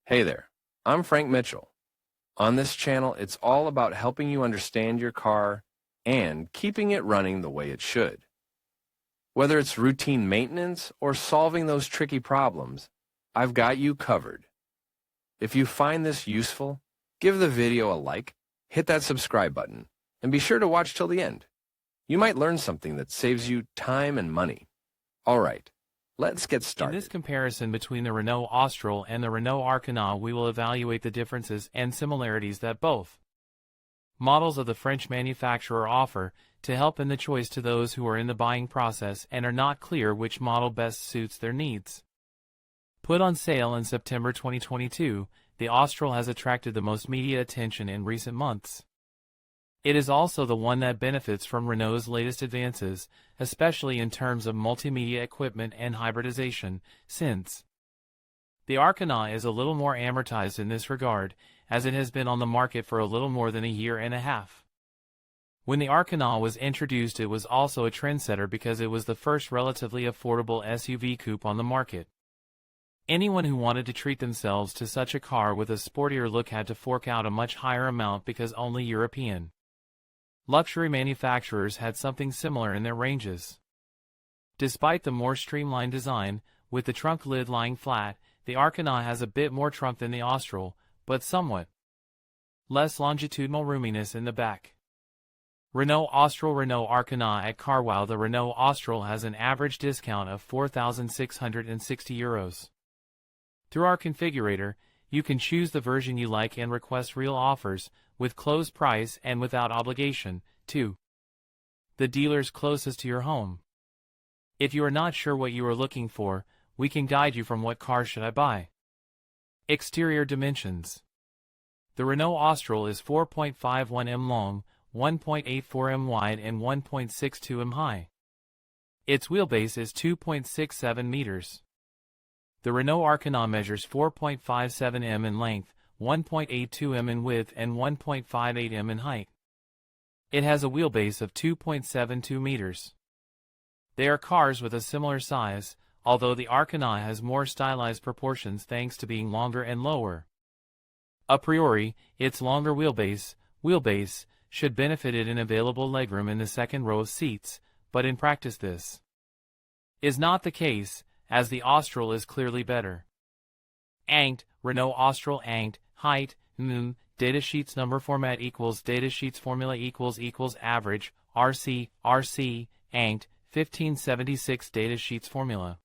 Hey there, I'm Frank Mitchell. On this channel, it's all about helping you understand your car and keeping it running the way it should. Whether it's routine maintenance or solving those tricky problems, I've got you covered. If you find this useful, give the video a like, hit that subscribe button, and be sure to watch till the end. You might learn something that saves you time and money. All right, let's get started. In this comparison between the Renault Austral and the Renault Arkana, we will evaluate the differences and similarities that both models of the French manufacturer offer to help in the choice to those who are in the buying process and are not clear which model best suits their needs. Put on sale in September 2022, the Austral has attracted the most media attention in recent months. It is also the one that benefits from Renault's latest advances, especially in terms of multimedia equipment and hybridization, since the Arkana is a little more amortized in this regard, as it has been on the market for a little more than a year and a half. When the Arkana was introduced, it was also a trendsetter because it was the first relatively affordable SUV coupe on the market. Anyone who wanted to treat themselves to such a car with a sportier look had to fork out a much higher amount because only European luxury manufacturers had something similar in their ranges. Despite the more streamlined design, with the trunk lid lying flat, the Arkana has a bit more trunk than the Austral, but somewhat less longitudinal roominess in the back. Renault Austral, Renault Arkana at CarWow. The Renault Austral has an average discount of €4,660. Through our configurator, you can choose the version you like and request real offers, with closed price and without obligation, to the dealers closest to your home. If you are not sure what you are looking for, we can guide you from what car should I buy. Exterior dimensions. The Renault Austral is 4.51 m long, 1.84 m wide and 1.62 m high. Its wheelbase is 2.67 meters. The Renault Arkana measures 4.57 m in length, 1.82 m in width and 1.58 m in height. It has a wheelbase of 2.72 meters. They are cars with a similar size, although the Arkana has more stylized proportions thanks to being longer and lower. A priori, its longer wheelbase should benefit it in available legroom in the second row of seats, but in practice this is not the case, as the Austral is clearly better. ANGT, Renault Austral ANGT, height, datasheets number format equals datasheets formula equals average, RC, ANGT, 1576 datasheets formula.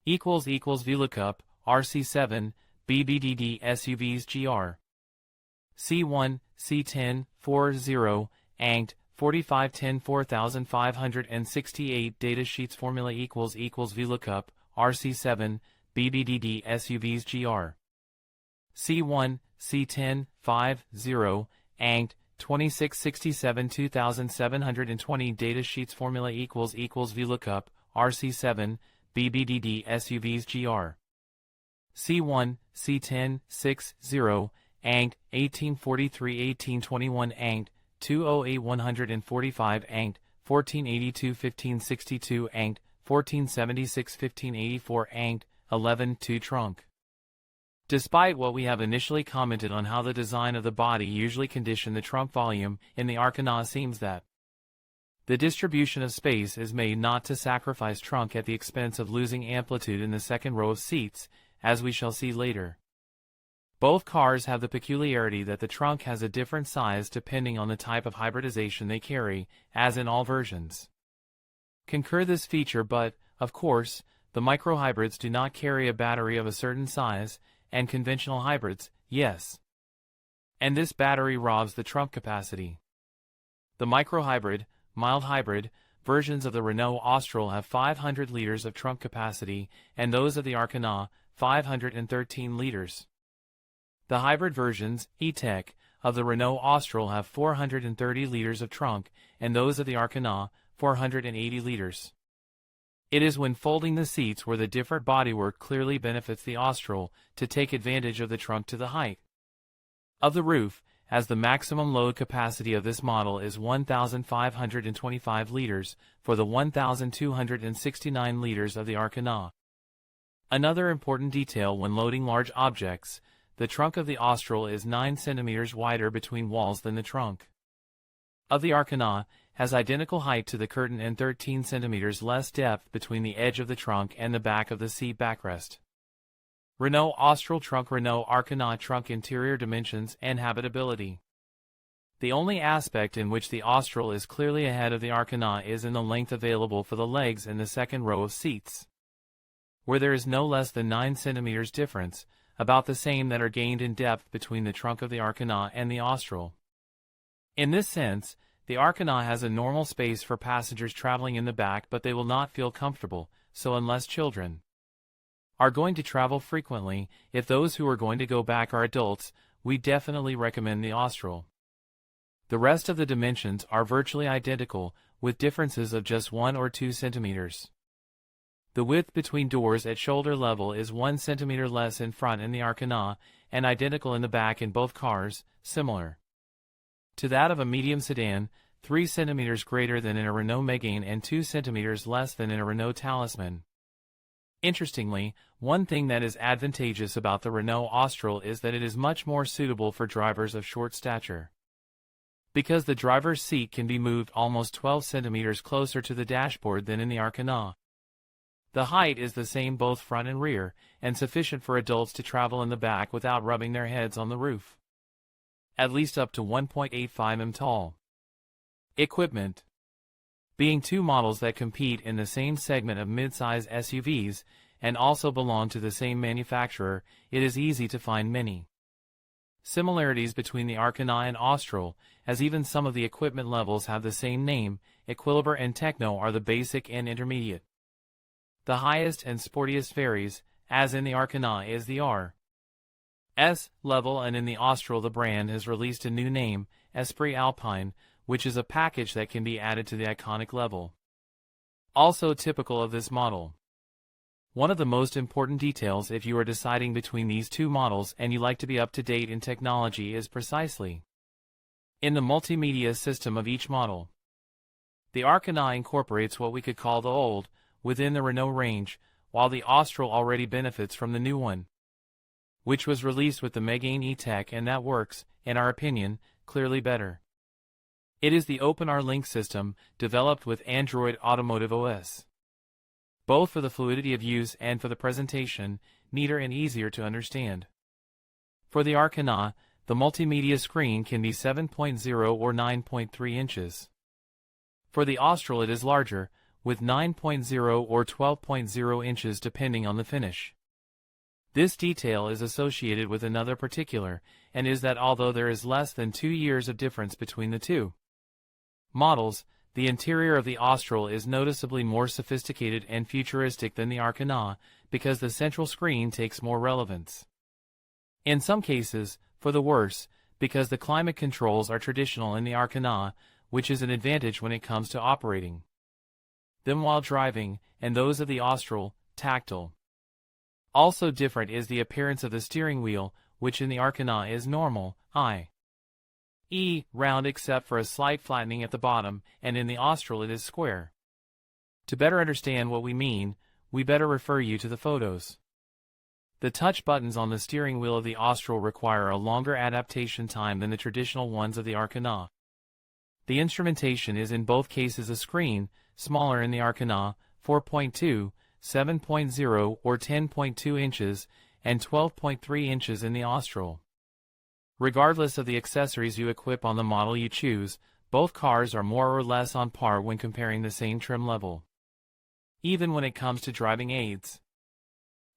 VLOOKUP, RC7, BBDD SUVs GR. C1, C10, 40, ANGT, 4510 4568 datasheets formula equals VLOOKUP, RC7, BBDD SUVs GR. C1, C10, 50, ANGT, 2667 2720 datasheets formula equals VLOOKUP, RC7, BBDD SUVs GR. C1, C10, 60, ANGT, 1843 1821 ANGT, 208 145 ANGT, 1482 1562 ANGT, 1476 1584 ANGT, 11-2 trunk. Despite what we have initially commented on how the design of the body usually condition the trunk volume, in the Arkana seems that the distribution of space is made not to sacrifice trunk at the expense of losing amplitude in the second row of seats, as we shall see later. Both cars have the peculiarity that the trunk has a different size depending on the type of hybridization they carry, as in all versions. Concur this feature, but, of course, the microhybrids do not carry a battery of a certain size, and conventional hybrids, yes. And this battery robs the trunk capacity. The microhybrid, mild hybrid, versions of the Renault Austral have 500 liters of trunk capacity, and those of the Arkana, 513 liters. The hybrid versions, E-Tech, of the Renault Austral have 430 liters of trunk, and those of the Arkana, 480 liters. It is when folding the seats where the different bodywork clearly benefits the Austral to take advantage of the trunk to the height of the roof, as the maximum load capacity of this model is 1,525 liters for the 1,269 liters of the Arkana. Another important detail when loading large objects, the trunk of the Austral is 9 cm wider between walls than the trunk of the Arkana, has identical height to the curtain and 13 cm less depth between the edge of the trunk and the back of the seat backrest. Renault Austral trunk. Renault Arkana trunk. Interior dimensions and habitability. The only aspect in which the Austral is clearly ahead of the Arkana is in the length available for the legs in the second row of seats, where there is no less than 9 cm difference, about the same that are gained in depth between the trunk of the Arkana and the Austral. In this sense, the Arkana has a normal space for passengers traveling in the back, but they will not feel comfortable, so unless children are going to travel frequently, if those who are going to go back are adults, we definitely recommend the Austral. The rest of the dimensions are virtually identical, with differences of just 1 or 2 centimeters. The width between doors at shoulder level is 1 centimeter less in front in the Arkana, and identical in the back in both cars, similar to that of a medium sedan, 3 centimeters greater than in a Renault Megane and 2 centimeters less than in a Renault Talisman. Interestingly, one thing that is advantageous about the Renault Austral is that it is much more suitable for drivers of short stature, because the driver's seat can be moved almost 12 centimeters closer to the dashboard than in the Arkana. The height is the same both front and rear, and sufficient for adults to travel in the back without rubbing their heads on the roof. At least up to 1.85 m tall. Equipment. Being two models that compete in the same segment of mid-size SUVs, and also belong to the same manufacturer, it is easy to find many similarities between the Arkana and Austral, as even some of the equipment levels have the same name. Equilibre and Techno are the basic and intermediate. The highest and sportiest varies, as in the Arkana is the RS level, and in the Austral the brand has released a new name, Esprit Alpine, which is a package that can be added to the iconic level. Also typical of this model. One of the most important details if you are deciding between these two models and you like to be up to date in technology is precisely in the multimedia system of each model. The Arkana incorporates what we could call the old within the Renault range, while the Austral already benefits from the new one, which was released with the Megane E-Tech, and that works, in our opinion, clearly better. It is the OpenR-Link system, developed with Android Automotive OS, both for the fluidity of use and for the presentation, neater and easier to understand. For the Arkana, the multimedia screen can be 7.0 or 9.3 inches. For the Austral it is larger, with 9.0 or 12.0 inches depending on the finish. This detail is associated with another particular, and is that although there is less than 2 years of difference between the two models, the interior of the Austral is noticeably more sophisticated and futuristic than the Arkana, because the central screen takes more relevance. In some cases, for the worse, because the climate controls are traditional in the Arkana, which is an advantage when it comes to operating them while driving, and those of the Austral, tactile. Also different is the appearance of the steering wheel, which in the Arkana is normal, i.e. round except for a slight flattening at the bottom, and in the Austral it is square. To better understand what we mean, we better refer you to the photos. The touch buttons on the steering wheel of the Austral require a longer adaptation time than the traditional ones of the Arkana. The instrumentation is in both cases a screen, smaller in the Arkana, 4.2, 7.0 or 10.2 inches, and 12.3 inches in the Austral. Regardless of the accessories you equip on the model you choose, both cars are more or less on par when comparing the same trim level, even when it comes to driving aids.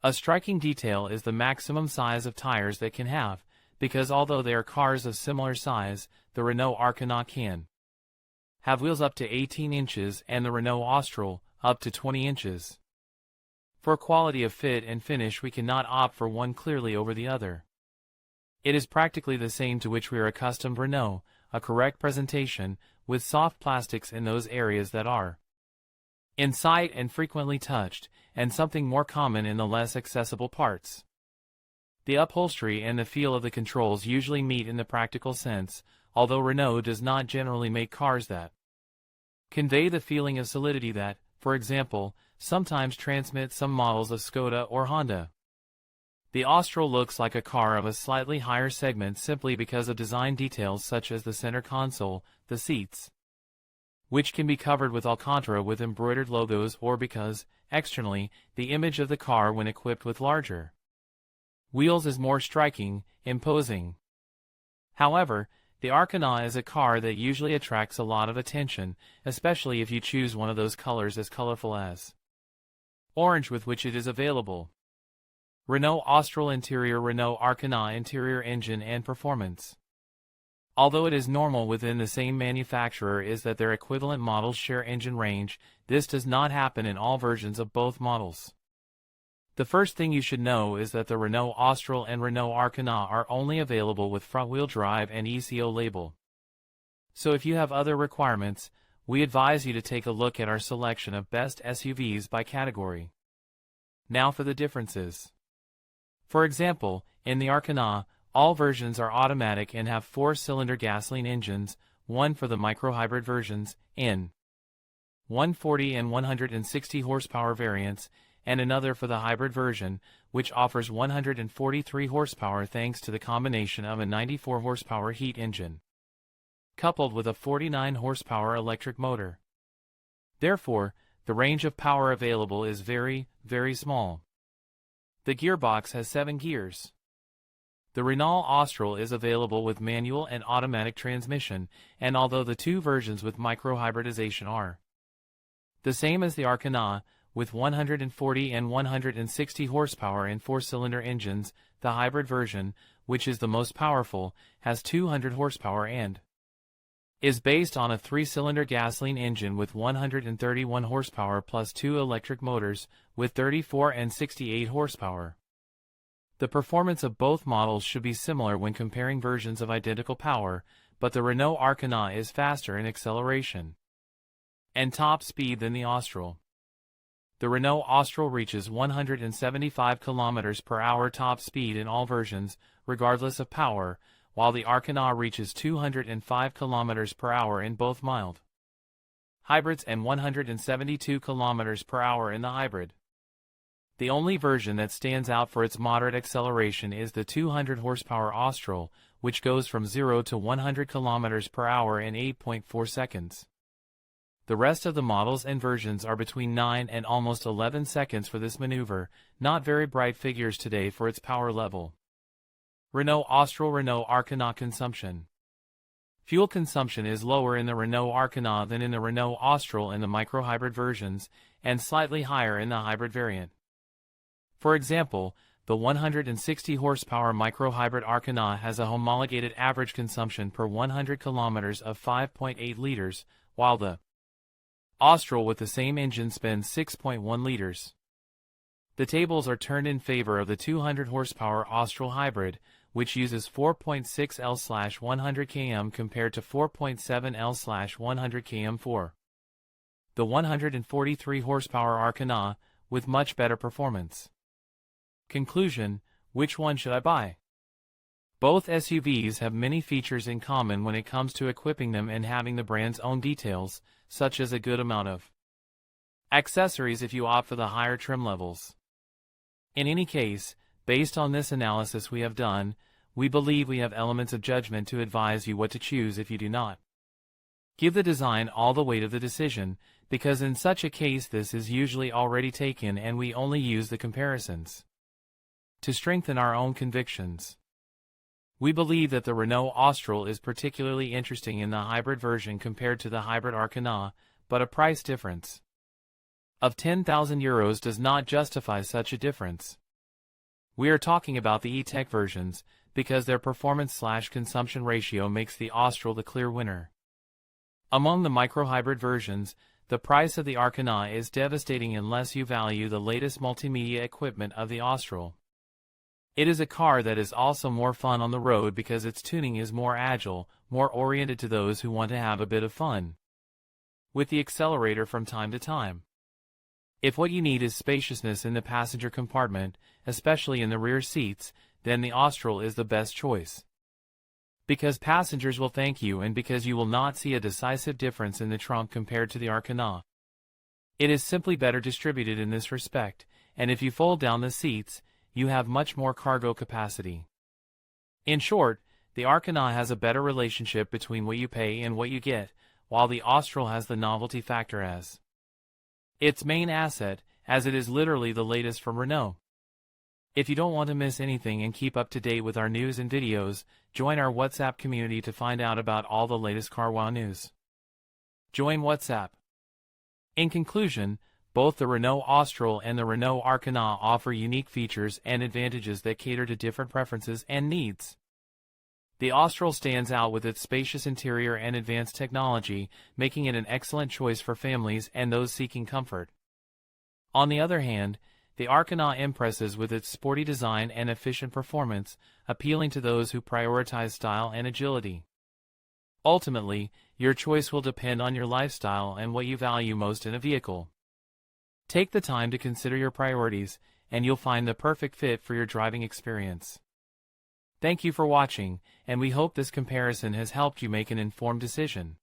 A striking detail is the maximum size of tires they can have, because although they are cars of similar size, the Renault Arkana can have wheels up to 18 inches and the Renault Austral up to 20 inches. For quality of fit and finish we cannot opt for one clearly over the other. It is practically the same to which we are accustomed Renault, a correct presentation, with soft plastics in those areas that are in sight and frequently touched, and something more common in the less accessible parts. The upholstery and the feel of the controls usually meet in the practical sense, although Renault does not generally make cars that convey the feeling of solidity that, for example, sometimes transmit some models of Skoda or Honda. The Austral looks like a car of a slightly higher segment simply because of design details such as the center console, the seats, which can be covered with Alcantara with embroidered logos, or because, externally, the image of the car when equipped with larger wheels is more striking, imposing. However, the Arkana is a car that usually attracts a lot of attention, especially if you choose one of those colors as colorful as orange with which it is available. Renault Austral interior. Renault Arkana interior, engine and performance. Although it is normal within the same manufacturer is that their equivalent models share engine range, this does not happen in all versions of both models. The first thing you should know is that the Renault Austral and Renault Arkana are only available with front-wheel drive and ECO label. So if you have other requirements, we advise you to take a look at our selection of best SUVs by category. Now for the differences. For example, in the Arkana, all versions are automatic and have 4-cylinder gasoline engines, one for the micro-hybrid versions, in 140 and 160 horsepower variants, and another for the hybrid version, which offers 143 horsepower thanks to the combination of a 94 horsepower heat engine, coupled with a 49 horsepower electric motor. Therefore, the range of power available is very, very small. The gearbox has 7 gears. The Renault Austral is available with manual and automatic transmission, and although the two versions with micro-hybridization are the same as the Arkana, with 140 and 160 horsepower and 4-cylinder engines, the hybrid version, which is the most powerful, has 200 horsepower and is based on a 3-cylinder gasoline engine with 131 horsepower plus 2 electric motors with 34 and 68 horsepower. The performance of both models should be similar when comparing versions of identical power, but the Renault Arkana is faster in acceleration and top speed than the Austral. The Renault Austral reaches 175 km per hour top speed in all versions, regardless of power, while the Arkana reaches 205 km per hour in both mild hybrids and 172 km per hour in the hybrid. The only version that stands out for its moderate acceleration is the 200 horsepower Austral, which goes from 0 to 100 km per hour in 8.4 seconds. The rest of the models and versions are between 9 and almost 11 seconds for this maneuver, not very bright figures today for its power level. Renault Austral. Renault Arkana consumption. Fuel consumption is lower in the Renault Arkana than in the Renault Austral in the micro-hybrid versions, and slightly higher in the hybrid variant. For example, the 160 horsepower micro-hybrid Arkana has a homologated average consumption per 100 kilometers of 5.8 liters, while the Austral with the same engine spends 6.1 liters. The tables are turned in favor of the 200 horsepower Austral hybrid, which uses 4.6 L/100 km compared to 4.7 L/100 km for the 143 horsepower Arkana, with much better performance. Conclusion: which one should I buy? Both SUVs have many features in common when it comes to equipping them and having the brand's own details, such as a good amount of accessories if you opt for the higher trim levels. In any case, based on this analysis we have done, we believe we have elements of judgment to advise you what to choose if you do not give the design all the weight of the decision, because in such a case this is usually already taken and we only use the comparisons to strengthen our own convictions. We believe that the Renault Austral is particularly interesting in the hybrid version compared to the hybrid Arkana, but a price difference of €10,000 does not justify such a difference. We are talking about the E-Tech versions, because their performance/consumption ratio makes the Austral the clear winner. Among the micro-hybrid versions, the price of the Arkana is devastating unless you value the latest multimedia equipment of the Austral. It is a car that is also more fun on the road because its tuning is more agile, more oriented to those who want to have a bit of fun with the accelerator from time to time. If what you need is spaciousness in the passenger compartment, especially in the rear seats, then the Austral is the best choice. Because passengers will thank you and because you will not see a decisive difference in the trunk compared to the Arkana. It is simply better distributed in this respect, and if you fold down the seats, you have much more cargo capacity. In short, the Arkana has a better relationship between what you pay and what you get, while the Austral has the novelty factor as its main asset, as it is literally the latest from Renault. If you don't want to miss anything and keep up to date with our news and videos, join our WhatsApp community to find out about all the latest car wow news. Join WhatsApp. In conclusion, both the Renault Austral and the Renault Arkana offer unique features and advantages that cater to different preferences and needs. The Austral stands out with its spacious interior and advanced technology, making it an excellent choice for families and those seeking comfort. On the other hand, the Arkana impresses with its sporty design and efficient performance, appealing to those who prioritize style and agility. Ultimately, your choice will depend on your lifestyle and what you value most in a vehicle. Take the time to consider your priorities, and you'll find the perfect fit for your driving experience. Thank you for watching, and we hope this comparison has helped you make an informed decision.